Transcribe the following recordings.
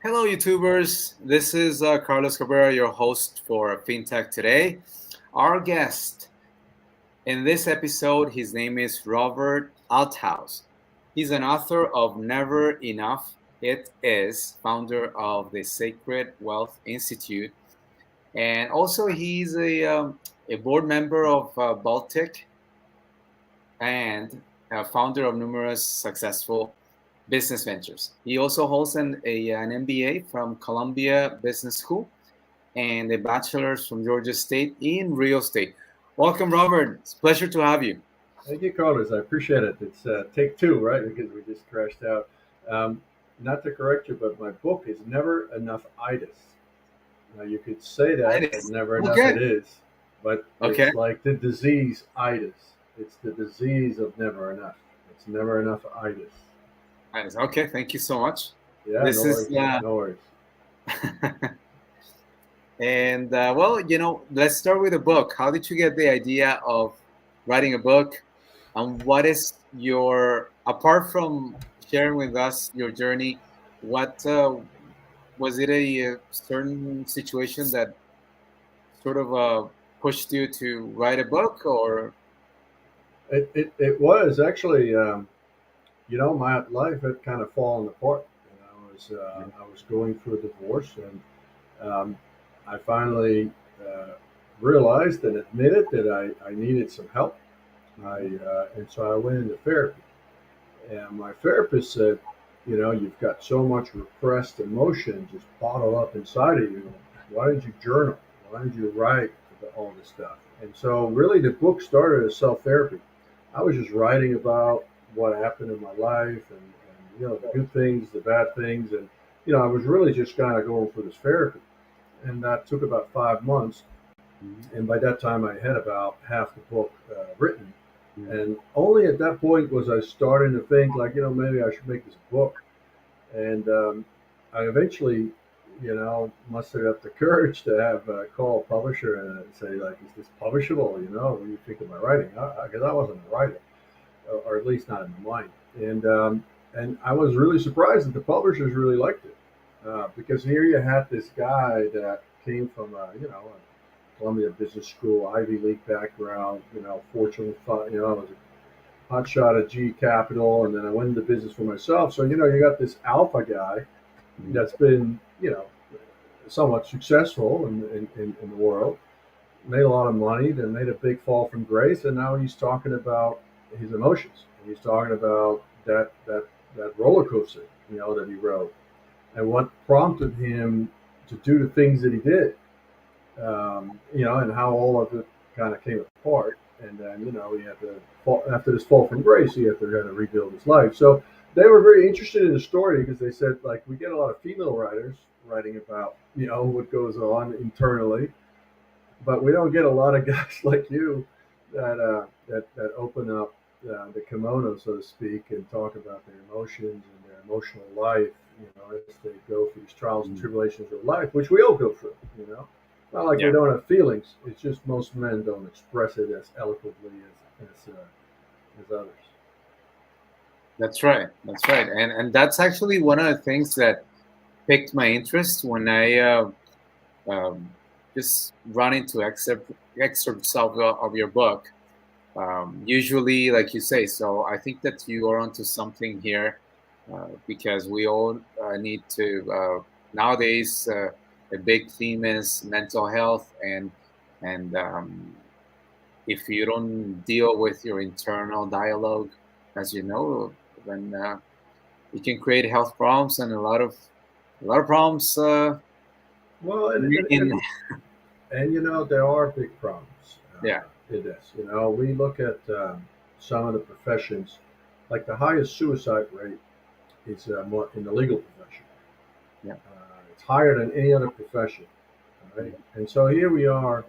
Hello, YouTubers. This is Carlos Cabrera, your host for FinTech Today. Our guest in this episode, his name is Robert Althuis. He's an author of Never Enough. It is founder of the Sacred Wealth Institute, and also he's a board member of Baltic and founder of numerous successful business ventures. He also holds an MBA from Columbia Business School and a bachelor's from Georgia State in real estate. Welcome, Robert. It's a pleasure to have you. Thank you, Carlos. I appreciate it. It's take two, right? Because we just crashed out. Um, Not to correct you, but my book is Never Enough Itis. Now, you could say that, It but is. never enough Okay. it is. But Okay. it's like the disease itis. It's the disease of never enough. It's never enough itis. Nice. Okay. Thank you so much. Yeah, This no is, worries. No worries. and let's start with the book. How did you get the idea of writing a book? And what is apart from sharing with us your journey, what was it a certain situation that sort of pushed you to write a book or? It was actually, my life had kind of fallen apart. I was going through a divorce, and I finally realized and admitted that I needed some help. And so I went into therapy. And my therapist said, you've got so much repressed emotion just bottled up inside of you. Why did you journal? Why did you write about all this stuff? And so, really, the book started as self therapy. I was just writing about what happened in my life and the good things, the bad things. And, I was really just kind of going for this therapy. And that took about 5 months. And by that time, I had about half the book written. And only at that point was I starting to think, like, maybe I should make this book. And I eventually, mustered up the courage to have call a publisher and say, like, is this publishable? What do you think of my writing? Because I wasn't a writer, or at least not in my mind. And I was really surprised that the publishers really liked it, because here you had this guy that came from a Columbia Business School, Ivy League background, Fortune, I was a hot shot at G Capital, and then I went into business for myself. So, you got this alpha guy that's been, somewhat successful in the world, made a lot of money, then made a big fall from grace, and now he's talking about his emotions. He's talking about that roller coaster, that he rode, and what prompted him to do the things that he did, and how all of it kind of came apart. And then, he had to fall after this fall from grace. He had to kind of rebuild his life. So they were very interested in the story because they said, like, we get a lot of female writers writing about, what goes on internally, but we don't get a lot of guys like you that open up the kimono, so to speak, and talk about their emotions and their emotional life, as they go through these trials and tribulations of life, which we all go through. Not like we Yeah. don't have feelings. It's just most men don't express it as eloquently as others. That's right. That's right. And that's actually one of the things that piqued my interest when I um, just run into excerpts of your book. Usually, like you say, so I think that you are onto something here, because we all need to nowadays. A big theme is mental health, and if you don't deal with your internal dialogue, as you know, then it can create health problems and a lot of problems. Well, In and there are big problems Yeah. in this. We look at some of the professions, like the highest suicide rate is more in the legal profession. Yeah. It's higher than any other profession. Right? And so here we are,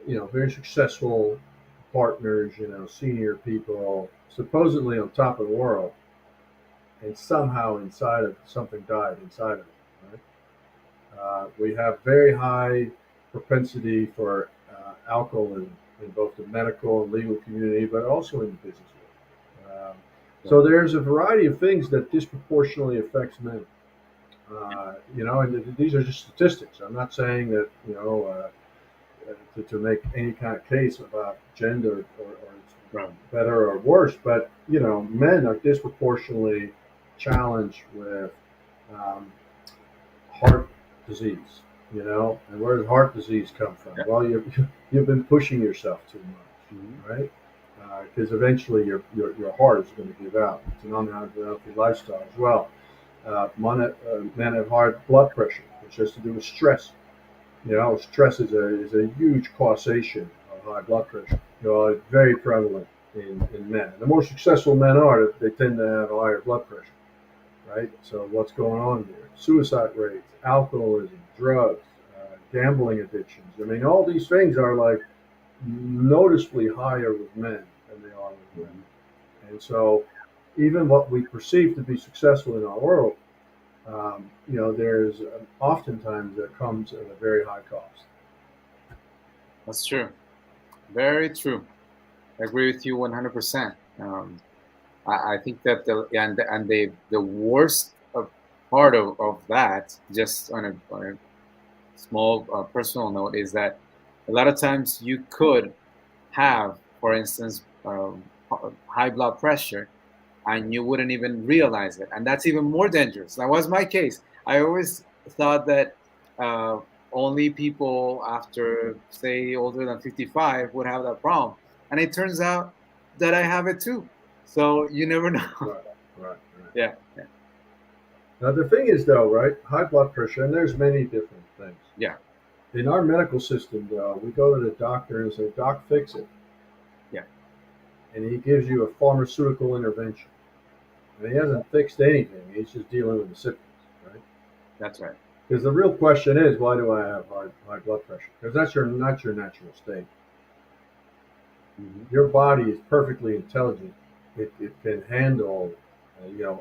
very successful partners, senior people, supposedly on top of the world, and somehow inside of something died inside of it. Right? We have very high propensity for alcoholism in both the medical and legal community, but also in the business world. So there's a variety of things that disproportionately affects men. And these are just statistics. I'm not saying that to make any kind of case about gender or it's Right. better or worse, but men are disproportionately challenged with um, heart disease. And where does heart disease come from? Yeah. Well, you've been pushing yourself too Mhm. much, right? Because eventually your heart is going to give out. It's an unhealthy lifestyle as well. Men have high blood pressure, which has to do with stress. Stress is a huge causation of high blood pressure. It's very prevalent in men. And the more successful men are, they tend to have higher blood pressure, right? So what's going on there? Suicide rates, alcoholism, drugs, gambling addictions. I mean, all these things are like noticeably higher with men than they are with women. Mhm. And so even what we perceive to be successful in our world, there's oftentimes that comes at a very high cost. That's true. Very true. I agree with you 100%. I think that the worst part of that, just on a small personal note, is that a lot of times you could have, for instance, high blood pressure, and you wouldn't even realize it, and that's even more dangerous. That was my case. I always thought that uh, only people after, say, older than 55 would have that problem, and it turns out that I have it too. So you never know. Right, right, right. Yeah, yeah, Now the thing is, though, right? High blood pressure, and there's many different things. yeah, In our medical system, though, we go to the doctor and say, "Doc, fix it," yeah. and he gives you a pharmaceutical intervention. And he hasn't fixed anything. He's just dealing with the symptoms, right? That's right. Because the real question is, why do I have high blood pressure? Because that's not your natural state. Hmm. Your body is perfectly intelligent. It can handle,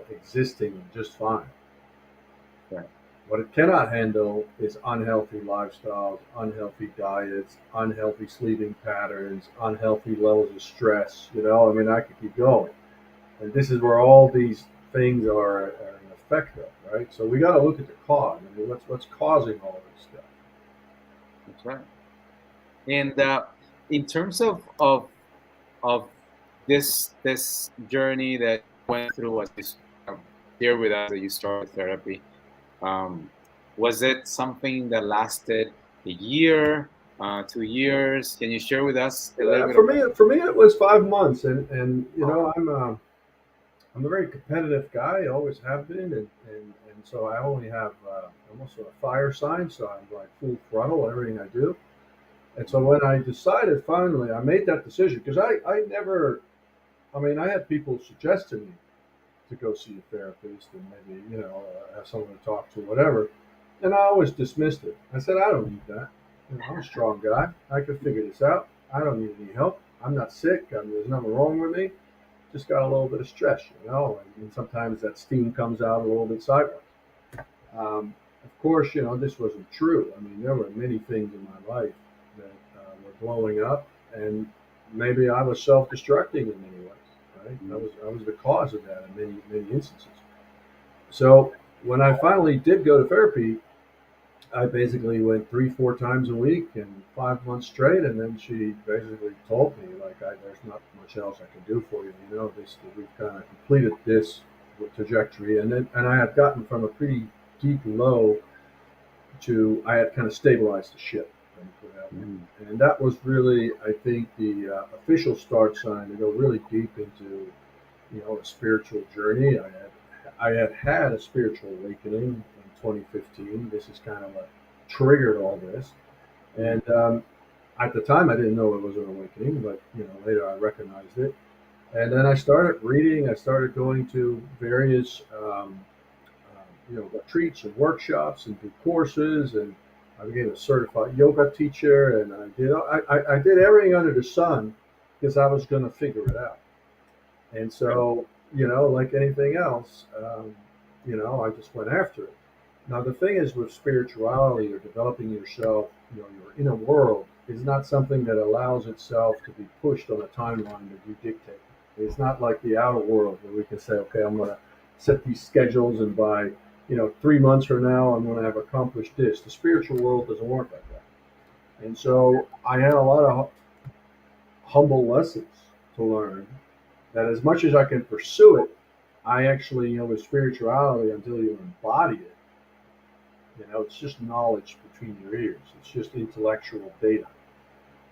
existing just fine. Right. What it cannot handle is unhealthy lifestyles, unhealthy diets, unhealthy sleeping patterns, unhealthy levels of stress. I mean, I could keep going. And this is where all these things are an effect of, right? So we got to look at the cause. I mean, what's causing all this stuff? That's right. And in terms of this journey that you went through, as you share with us that you started therapy, um, was it something that lasted a year, 2 years? Can you share with us a little Yeah, bit for of? me, for me, it was 5 months, and Oh, I'm a very competitive guy. I always have been, and so I only have I'm also a fire sign, so I'm like full throttle in everything I do. And so mhm, when I decided finally, I made that decision because I never, I mean, I had people suggest to me to go see a therapist and maybe have someone to talk to, whatever, and I always dismissed it. I said I don't need that. I'm a strong guy. I can figure this out. I don't need any help. I'm not sick. There's nothing wrong with me. Just got a little bit of stress, and sometimes that steam comes out a little bit sideways. Of course, this wasn't true. I mean, there were many things in my life that were blowing up, and maybe I was self-destructing in many ways. Right? I mhm. was I was the cause of that in many instances. So when I finally did go to therapy, I basically went 3 4 times a week and 5 months straight, and then she basically told me like, "There's not much else I can do for you. This we've kind of completed this trajectory," and I had gotten from a pretty deep low to I had kind of stabilized the ship. Let me put it that way. Mhm. And that was really, I think, the official start sign to go really deep into a spiritual journey. I had a spiritual awakening in 2015. This is kind of what triggered all this. Mhm. And at the time, I didn't know it was an awakening, but later I recognized it. And then I started reading. I started going to various retreats and workshops and do courses, and I became a certified yoga teacher, and I did everything under the sun because I was going to figure it out. And Right. so, like anything else, I just went after it. Now, the thing is with spirituality or developing yourself, your inner world is not something that allows itself to be pushed on a timeline that you dictate. It's not like the outer world where we can say, okay, I'm going to set these schedules and by 3 months from now, I'm going to have accomplished this. The spiritual world doesn't work like that. And so I had a lot of humble lessons to learn that as much as I can pursue it, I actually, with spirituality, until you embody it, it's just knowledge between your ears. It's just intellectual data.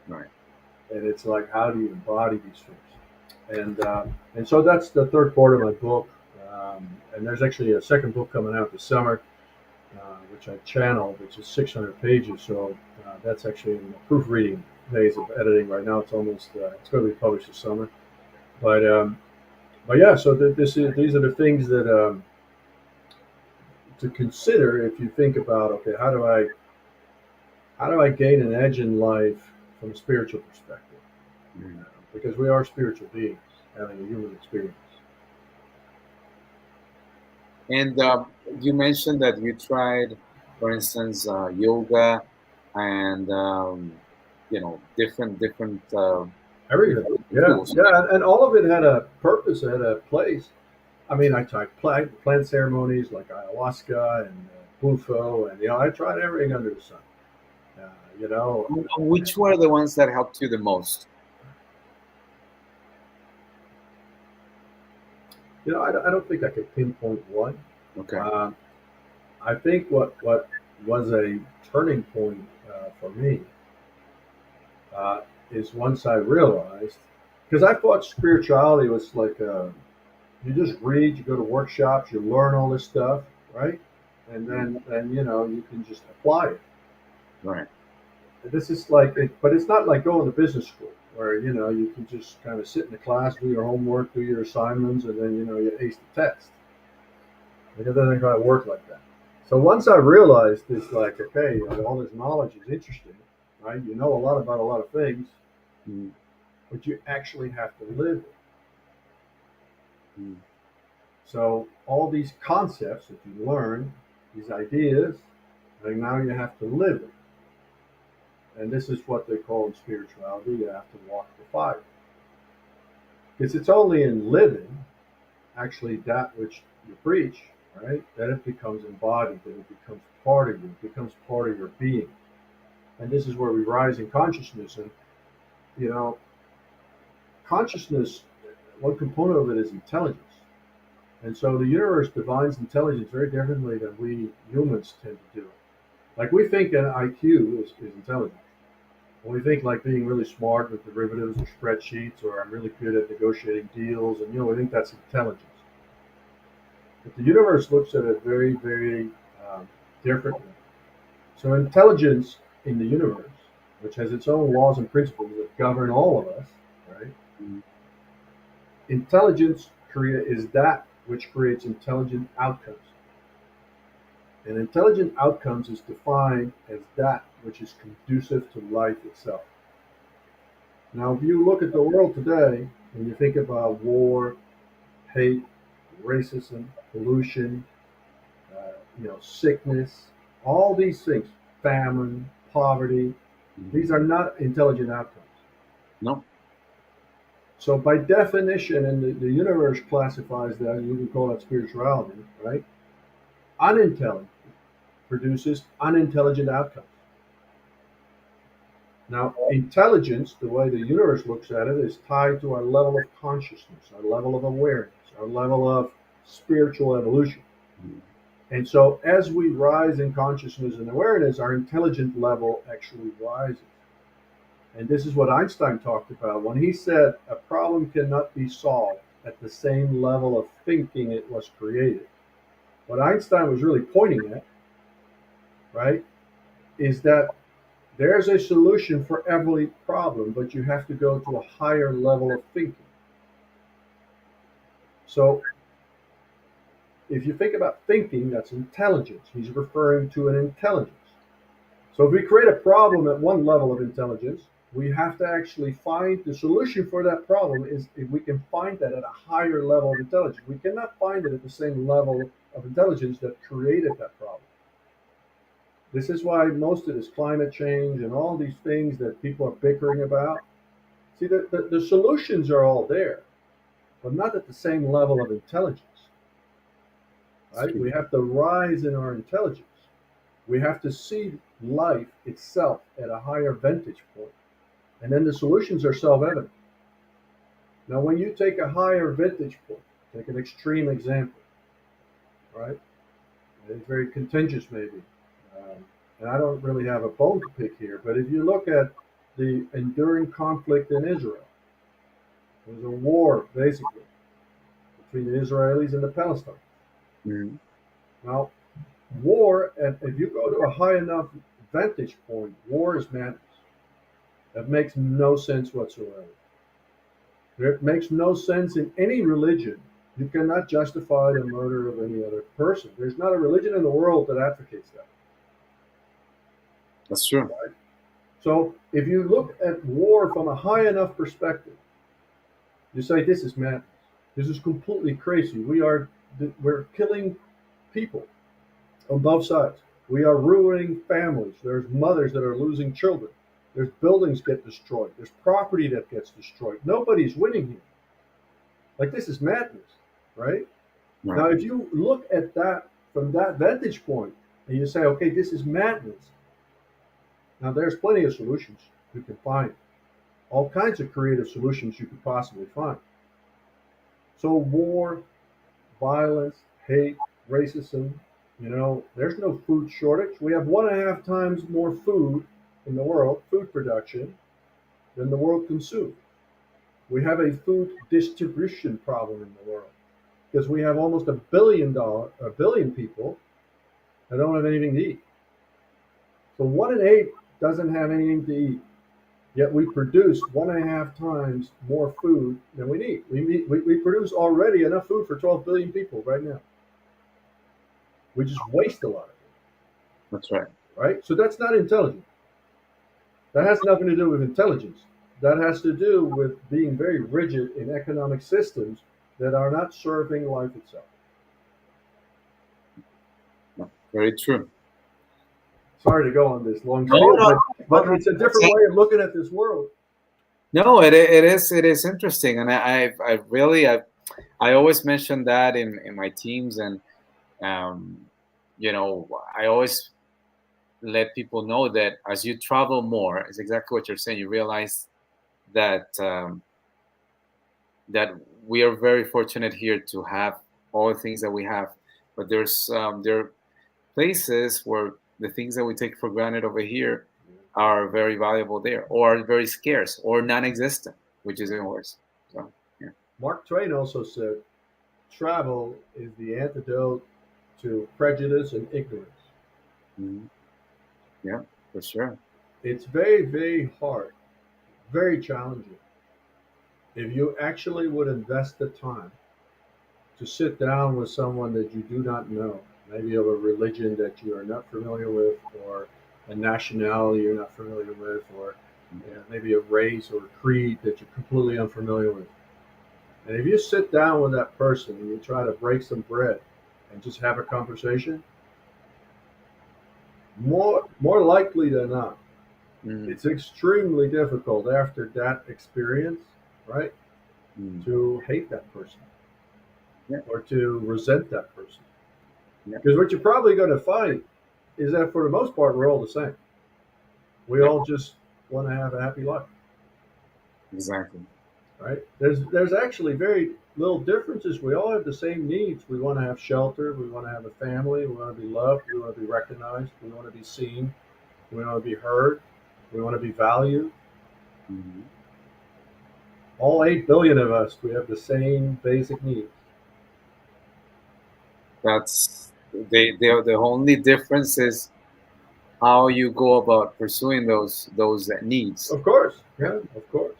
Right. And it's like, how do you embody these things? And so that's the third part of my book. And there's actually a second book coming out this summer, which I channeled, which is 600 pages. So that's actually in the proofreading phase of editing right now. It's almost it's going to be published this summer. But yeah, so these are the things that to consider if you think about, okay, how do I gain an edge in life from a spiritual perspective? Mm. Because we are spiritual beings having a human experience. And you mentioned that you tried, for instance, yoga and different Everything. Yeah, tools. yeah, and all of it had a purpose, had a place. I mean, I tried plant ceremonies like ayahuasca and bufo, and I tried everything under the sun. Uh, you know, Which were the ones that helped you the most? I don't think I could pinpoint one. Okay. Um, I think what was a turning point for me uh, is once I realized, because I thought spirituality was like you just read, you go to workshops, you learn all this stuff, right? And then you can just apply it. Right. This is like it, but it's not like going to business school where you can just kind of sit in the class, do your homework, do your assignments, and then you ace the test. It doesn't quite work like that. So once I realized it's like, okay, all this knowledge is interesting, right? You know a lot about a lot of things, Mm. but you actually have to live it. Mm. So all these concepts that you learn, these ideas, and now you have to live it. And this is what they call in spirituality, you have to walk the fire. Because it's only in living, actually, that which you preach, right, that it becomes embodied, that it becomes part of you, it becomes part of your being. And this is where we rise in consciousness. And, you know, consciousness, one component of it is intelligence. And so the universe defines intelligence very differently than we humans tend to do. Like we think an IQ is intelligence. When we think like being really smart with derivatives or spreadsheets, or I'm really good at negotiating deals, and we think that's intelligence. But the universe looks at it very, very differently. So intelligence in the universe, which has its own laws and principles that govern all of us, right? Mm. Intelligence is that which creates intelligent outcomes. And intelligent outcomes is defined as that which is conducive to life itself. Now, if you look at the world today and you think about war, hate, racism, pollution, sickness, all these things, famine, poverty, Mhm. these are not intelligent outcomes. No. So, by definition, and the universe classifies that, and you can call that spirituality, right? Unintelligent produces unintelligent outcomes. Now, intelligence, the way the universe looks at it, is tied to our level of consciousness, our level of awareness, our level of spiritual evolution. Mm. And so, as we rise in consciousness and awareness, our intelligent level actually rises. And this is what Einstein talked about when he said a problem cannot be solved at the same level of thinking it was created. What Einstein was really pointing at, right, is that there's a solution for every problem, but you have to go to a higher level of thinking. So if you think about thinking, that's intelligence. He's referring to an intelligence. So if we create a problem at one level of intelligence, we have to actually find the solution for that problem is if we can find that at a higher level of intelligence. We cannot find it at the same level of intelligence that created that problem. This is why most of this climate change and all these things that people are bickering about, see, the solutions are all there, but not at the same level of intelligence. right? We have to rise in our intelligence. We have to see life itself at a higher vantage point. And then the solutions are self evident. Now, when you take a higher vantage point, take an extreme example, right? It's very contentious, maybe. And I don't really have a bone to pick here, but if you look at the enduring conflict in Israel, there's a war, basically, between the Israelis and the Palestinians. Mm-hmm. Now, war, and if you go to a high enough vantage point, war is madness. That makes no sense whatsoever. It makes no sense in any religion. You cannot justify the murder of any other person. There's not a religion in the world that advocates that. That's true. Right? So if you look at war from a high enough perspective, you say this is madness. This is completely crazy. We're killing people on both sides. We are ruining families. There's mothers that are losing children. There's buildings get destroyed. There's property that gets destroyed. Nobody's winning here. Like this is madness, right? Right. Now, if you look at that from that vantage point and you say, okay, this is madness. Now, there's plenty of solutions you can find. All kinds of creative solutions you could possibly find. So war, violence, hate, racism, there's no food shortage. We have 1.5 times more food in the world, food production, than the world consumes. We have a food distribution problem in the world because we have almost a billion people that don't have anything to eat. So 1 in 8 doesn't have anything to eat. Yet we produce 1.5 times more food than we need. We produce already enough food for 12 billion people right now. We just waste a lot of it, That's right. right? So that's not intelligent. That has nothing to do with intelligence. That has to do with being very rigid in economic systems that are not serving life itself. Very true. Sorry to go on this long No, spiel, no, but it's a different way of looking at this world. no. It is interesting, and I always mention that in my teams, and um, I always let people know that as you travel more, it's exactly what you're saying. You realize that that we are very fortunate here to have all the things that we have, but there are places where the things that we take for granted over here are very valuable there, or are very scarce, or non-existent, which is even worse. So yeah. Mark Twain also said, travel is the antidote to prejudice and ignorance. Mhm. Yeah, for sure. It's very, very hard, very challenging. If you actually would invest the time to sit down with someone that you do not know, maybe of a religion that you are not familiar with, or a nationality you're not familiar with, or maybe a race or a creed that you're completely unfamiliar with. And if you sit down with that person and you try to break some bread and just have a conversation, more likely than not, Mhm. it's extremely difficult after that experience, right, Mhm. to hate that person Yeah, or to resent that person. yeah, Because what you're probably going to find is that for the most part, we're all the same. We yeah, all just want to have a happy life, exactly. right? There's actually very little differences. We all have the same needs. We want to have shelter. We want to have a family. We want to be loved. We want to be recognized. We want to be seen. We want to be heard. We want to be valued. Mhm. All 8 billion of us, we have the same basic needs. That's the only difference is how you go about pursuing those needs. Of course, Yeah. yeah, of course.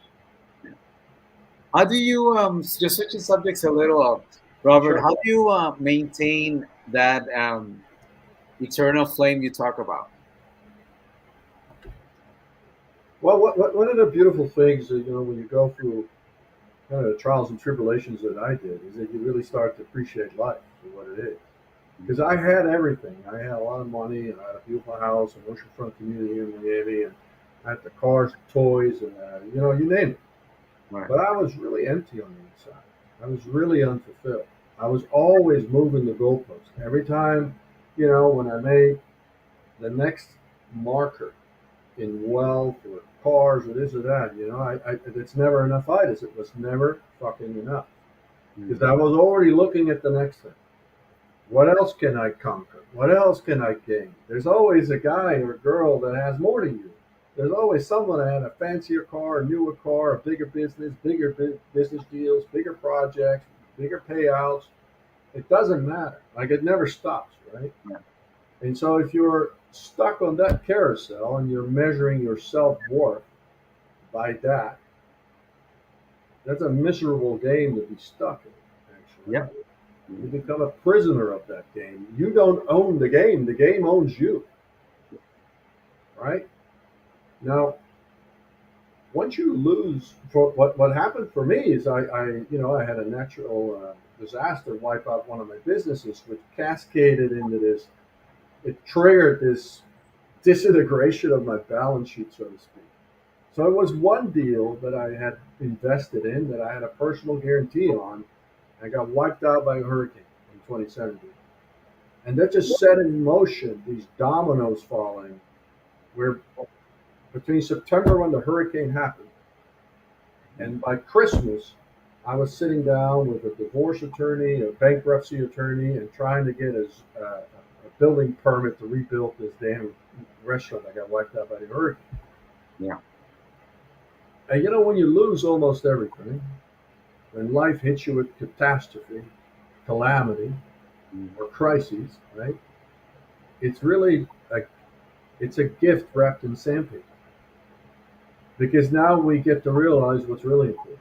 How do you just switching subjects a little, Robert? Sure. How do you maintain that eternal flame you talk about? Well, one of the beautiful things, when you go through kind of the trials and tribulations that I did, is that you really start to appreciate life for what it is. Because I had everything. I had a lot of money, and I had a beautiful house, an oceanfront community here in Miami, and I had the cars, toys, and you name it. Right. But I was really empty on the inside. I was really unfulfilled. I was always moving the goalpost. Every time, when I made the next marker in wealth or cars or this or that, it's never enough items. It was never fucking enough because Mm. I was already looking at the next thing. What else can I conquer? What else can I gain? There's always a guy or a girl that has more than you. There's always someone that had a fancier car, a newer car, a bigger business, business deals, bigger projects, bigger payouts. It doesn't matter. Like it never stops, right? Yeah. And so if you're stuck on that carousel and you're measuring your self worth by that, that's a miserable game to be stuck in, Yeah. actually. You Mm. become a prisoner of that game. You don't own the game owns you, right? Now, once you lose, for what happened for me is I had a natural disaster wipe out one of my businesses, which cascaded into this. It triggered this disintegration of my balance sheet, so to speak. So it was one deal that I had invested in that I had a personal guarantee on. I got wiped out by a hurricane in 2017. And that just set in motion these dominoes falling, where between September when the hurricane happened and by Christmas, I was sitting down with a divorce attorney, a bankruptcy attorney, and trying to get a building permit to rebuild this damn restaurant that got wiped out by the hurricane. Yeah. And when you lose almost everything, when life hits you with catastrophe, calamity, Mm. or crises, right? It's really it's a gift wrapped in sandpaper because now we get to realize what's really important.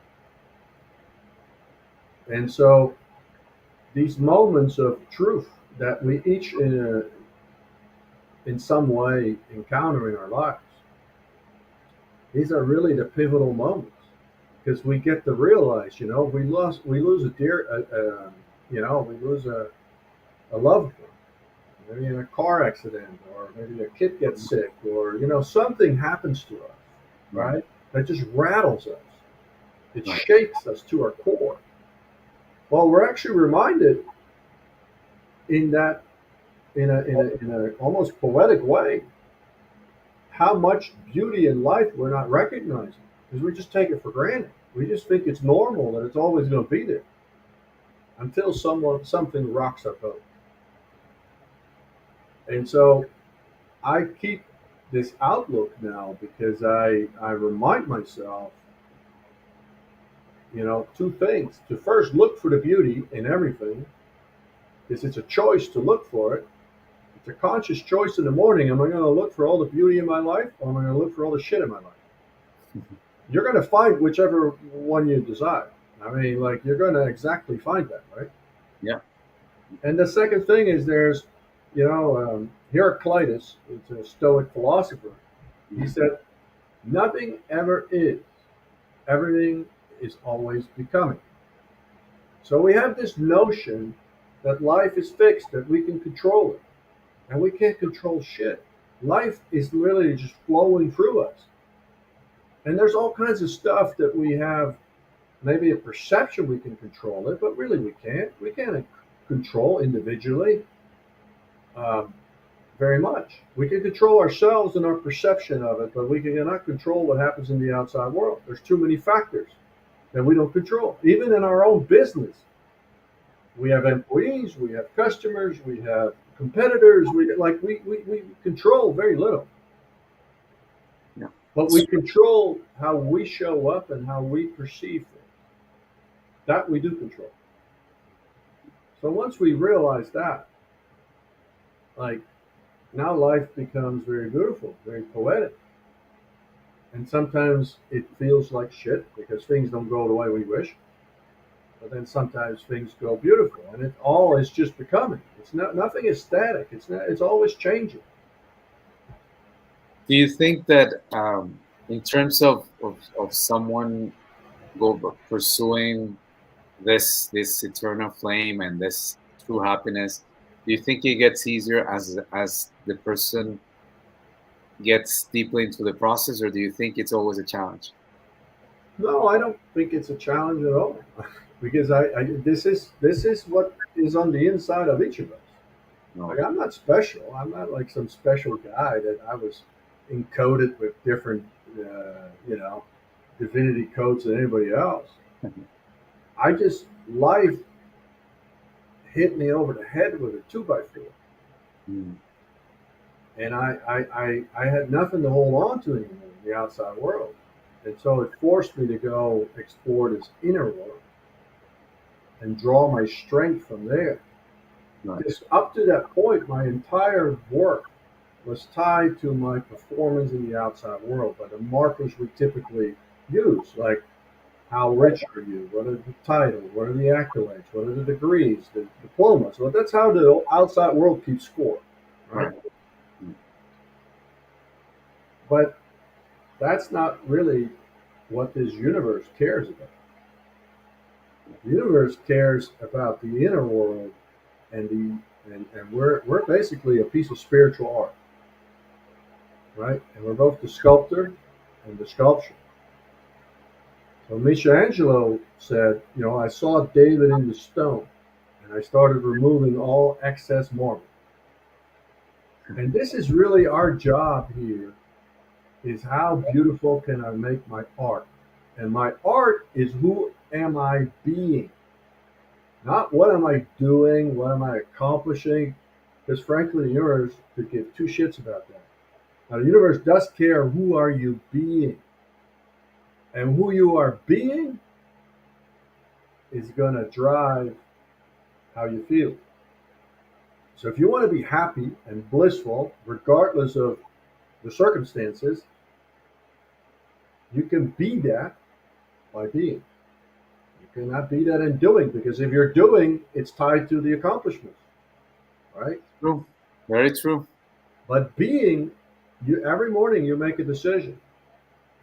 And so these moments of truth that we each in some way encounter in our lives, these are really the pivotal moments because we get to realize, we lose a dear, we lose a loved one, maybe in a car accident, or maybe a kid gets sick, or something happens to us, Mm. right? That just rattles us. It Right. shakes us to our core. Well, we're actually reminded in that in a almost poetic way how much beauty in life we're not recognizing because we just take it for granted. We just think it's normal that it's always going to be there until something rocks our boat. And so I keep this outlook now because I remind myself, two things. To first look for the beauty in everything, because it's a choice to look for it. It's a conscious choice in the morning. Am I going to look for all the beauty in my life, or am I going to look for all the shit in my life? You're going to find whichever one you desire. I mean, like you're going to exactly find that, right? Yeah. And the second thing is there's, Heraclitus, it's a Stoic philosopher. He Mm. said, "Nothing ever is. Everything is always becoming." So we have this notion that life is fixed, that we can control it, and we can't control shit. Life is literally just flowing through us. And there's all kinds of stuff that we have maybe a perception we can control it, but really we can't. We can't control individually very much. We can control ourselves and our perception of it, but we cannot control what happens in the outside world. There's too many factors that we don't control. Even in our own business, we have employees, we have customers, we have competitors. We control very little, Yeah. but we control how we show up and how we perceive things. That we do control. So once we realize that, like now life becomes very beautiful, very poetic. And sometimes it feels like shit because things don't go the way we wish. But then sometimes things go beautiful, and it all is just becoming. It's not nothing is static. It's not. It's always changing. Do you think that in terms of someone pursuing this eternal flame and this true happiness, do you think it gets easier as the person gets deeply into the process, or do you think it's always a challenge? No, I don't think it's a challenge at all. because this is what is on the inside of each of us. Like No. I'm not special. I'm not like some special guy that I was encoded with different, you know, divinity codes than anybody else. I just life hit me over the head with a two by four, Mm. and I had nothing to hold on to anymore in the outside world, and so it forced me to go explore this inner world and draw my strength from there. Right. Because up to that point, my entire work was tied to my performance in the outside world by the markers we typically use, like how rich are you? What are the titles? What are the accolades? What are the degrees, the diplomas? Well, that's how the outside world keeps score, right? Right. Mm. But that's not really what this universe cares about. The universe cares about the inner world and and we're basically a piece of spiritual art, right? And we're both the sculptor and the sculpture. So Michelangelo said, I saw David in the stone, and I started removing all excess marble. And this is really our job here: is how beautiful can I make my art? And my art is who am I being, not what am I doing, what am I accomplishing? Because frankly, the universe could give two shits about that. Now, the universe does care who are you being, and who you are being is going to drive how you feel. So if you want to be happy and blissful, regardless of the circumstances, you can be that by being. You cannot be that in doing, because if you're doing, it's tied to the accomplishments, right? True. Very true. But being, you every morning you make a decision.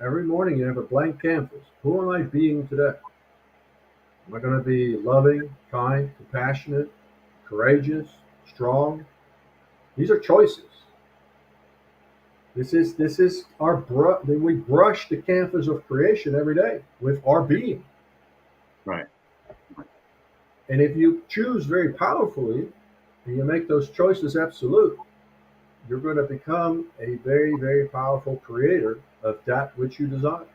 Every morning you have a blank canvas. Who am I being today? Am I going to be loving, kind, compassionate, courageous, strong? These are choices. This is our we brush the canvas of creation every day with our being. Right. And if you choose very powerfully and you make those choices absolute, you're going to become a very, very powerful creator of that which you desire.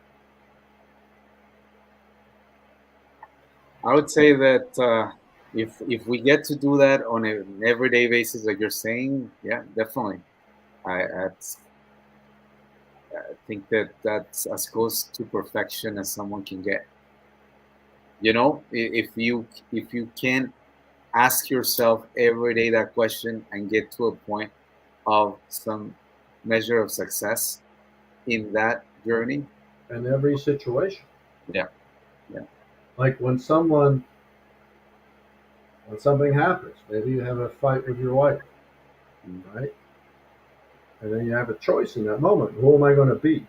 I would say that if we get to do that on an everyday basis, like you're saying, yeah, definitely. I think that that's as close to perfection as someone can get. If you can ask yourself every day that question and get to a point of some measure of success in that journey, And every situation. yeah, yeah, Like when something happens, maybe you have a fight with your wife, mm, right? And then you have a choice in that moment. Who am I going to be?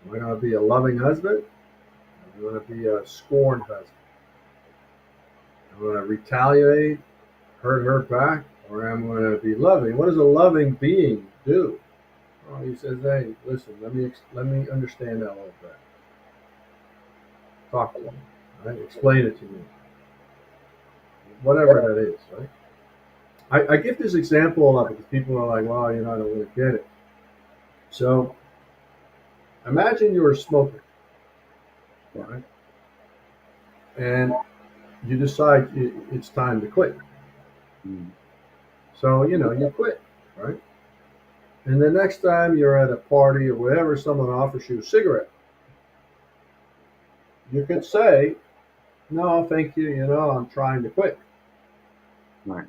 Am I going to be a loving husband? Am I going to be a scorned husband? Am I going to retaliate, hurt her back, or am I going to be loving? What does a loving being do? Well, he says, "Hey, listen. Let me understand that a little bit. Talk to me. Right? Explain it to me. Whatever that is, right?" I give this example of it because people are like, "Well, I don't really get it." So imagine you're a smoker, yeah, right? And you decide it's time to quit. mm, So you quit, right? And the next time you're at a party or whatever, someone offers you a cigarette, you could say, "No, thank you. I'm trying to quit." right,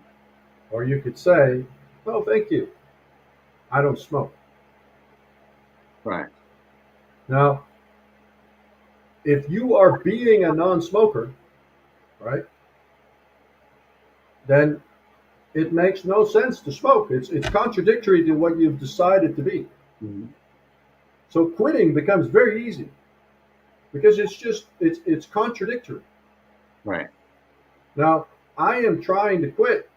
Or you could say, "No, thank you. I don't smoke." right, Now, if you are being a non-smoker, right, then it makes no sense to smoke. It's contradictory to what you've decided to be. mm, So quitting becomes very easy because it's contradictory. right, Now, I am trying to quit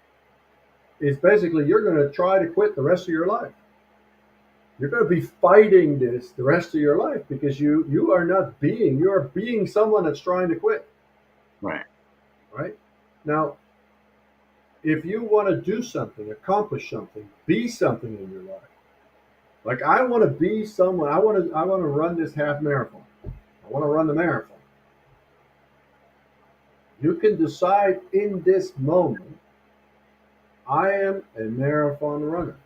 is basically you're going to try to quit the rest of your life. You're going to be fighting this the rest of your life because you are not being, you are being someone that's trying to quit. Right. right? Now, if you want to do something, accomplish something, be something in your life, like I want to be someone, I want to run this half marathon. I want to run the marathon. You can decide in this moment, I am a marathon runner.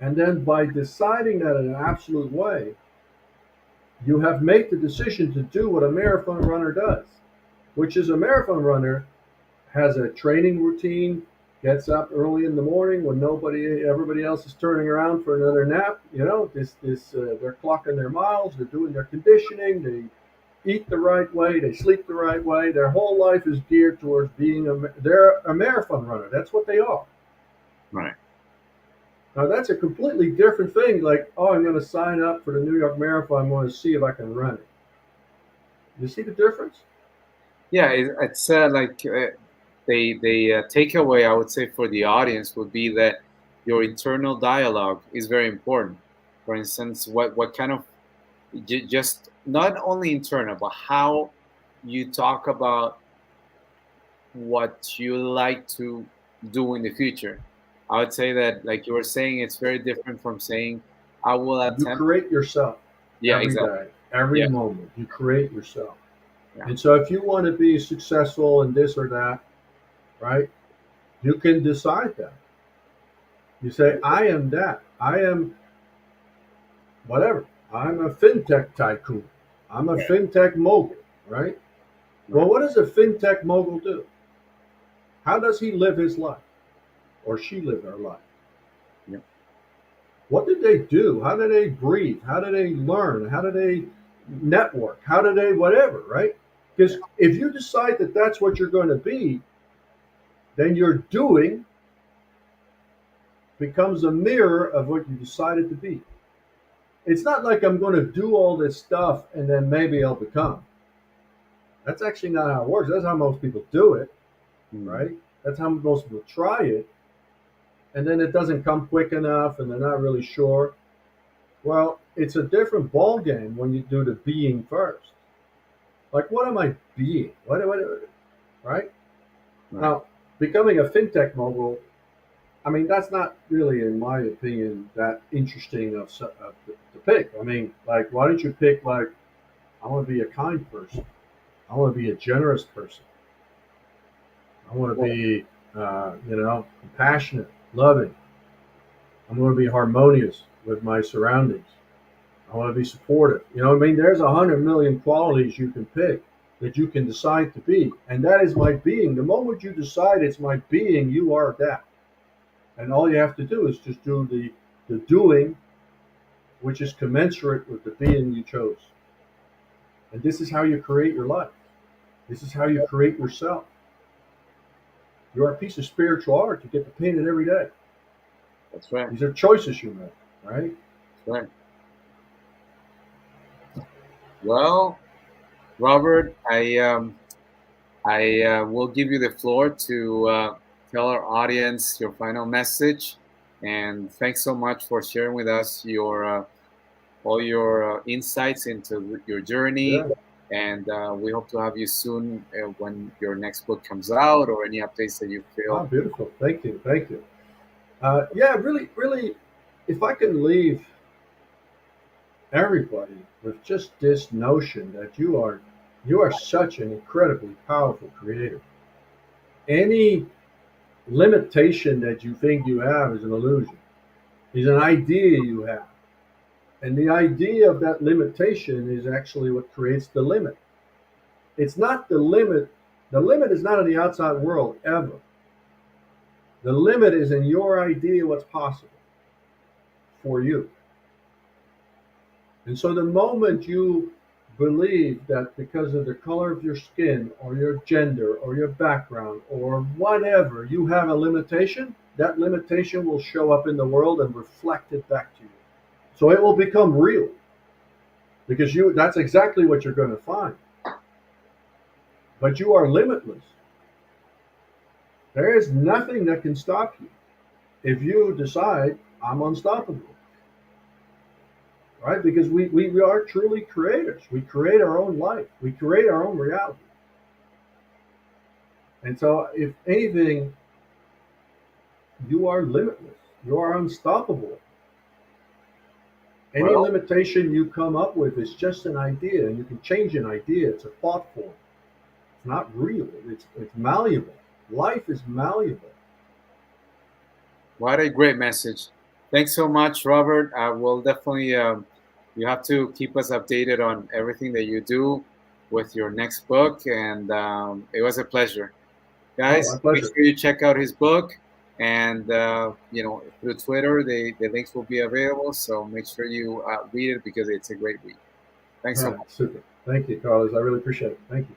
And then by deciding that in an absolute way, you have made the decision to do what a marathon runner does, which is a marathon runner has a training routine, gets up early in the morning when everybody else is turning around for another nap. They're clocking their miles, they're doing their conditioning, they eat the right way, they sleep the right way. Their whole life is geared towards they're a marathon runner. That's what they are. Right. Now that's a completely different thing. Like, oh, I'm going to sign up for the New York Marathon. I want to see if I can run it. You see the difference? Yeah, it's like the takeaway I would say for the audience would be that your internal dialogue is very important. For instance, what kind of just not only internal, but how you talk about what you like to do in the future. I would say that, like you were saying, it's very different from saying, I will You attempt. create yourself Yeah, every exactly. day, every Yeah, moment. You create yourself. yeah, And so if you want to be successful in this or that, right, you can decide that. You say, I am that. I am whatever. I'm a fintech tycoon. I'm a right, fintech mogul, right? Well, right. what does a fintech mogul do? How does he live his life or she live their life? Yeah, What did they do? How do they breathe? How do they learn? How do they network? How do they whatever, right? yeah, Because if you decide that that's what you're going to be, then your doing becomes a mirror of what you decided to be. It's not like I'm going to do all this stuff and then maybe I'll become. That's actually not how it works. That's how most people do it, mm, right? That's how most people try it, and then it doesn't come quick enough, and they're not really sure. Well, it's a different ball game when you do the being first. Like, what am I being? Right right. now, becoming a fintech mogul. I mean, that's not really, in my opinion, that interesting to pick. I mean, like, why don't you pick like, I want to be a kind person. I want to be a generous person. I want to Well, be, compassionate, loving. I'm going to be harmonious with my surroundings. I want to be supportive. You know what I mean? There's 100 million qualities you can pick that you can decide to be. And that is my being. The moment you decide it's my being, you are that. And all you have to do is just do the doing, which is commensurate with the being you chose. And this is how you create your life. This is how you create yourself. You are a piece of spiritual art. You get to paint it every day. that's right. These are choices you make, right? That's right. Well, Robert, I will give you the floor to tell our audience your final message, and thanks so much for sharing with us your all your insights into your journey. Yeah. And we hope to have you soon when your next book comes out, or any updates that you Oh, feel. beautiful. Thank you. Thank you. Yeah, really, really, if I can leave everybody with just this notion that you are such an incredibly powerful creator. Any limitation that you think you have is an illusion. Is an idea you have. And the idea of that limitation is actually what creates the limit. It's not the limit. The limit is not in the outside world ever. The limit is in your idea what's possible for you. And so the moment you believe that because of the color of your skin or your gender or your background or whatever, you have a limitation, that limitation will show up in the world and reflect it back to you. So it will become real because that's exactly what you're going to find. But you are limitless. There is nothing that can stop you if you decide I'm unstoppable. Right? Because we are truly creators. We create our own life. We create our own reality. And so, if anything, you are limitless. You are unstoppable. Any Well, limitation you come up with is just an idea, and you can change an idea. It's a thought form. It's not real. It's malleable. Life is malleable. what a great message. Thanks so much, Robert. I will definitely, you have to keep us updated on everything that you do with your next book. And it was a pleasure. Oh, my Guys, make pleasure. sure you check out his book. And, through Twitter, the links will be available. So make sure you read it because it's a great read. Thanks All so right, much. super. Thank you, Carlos. I really appreciate it. Thank you.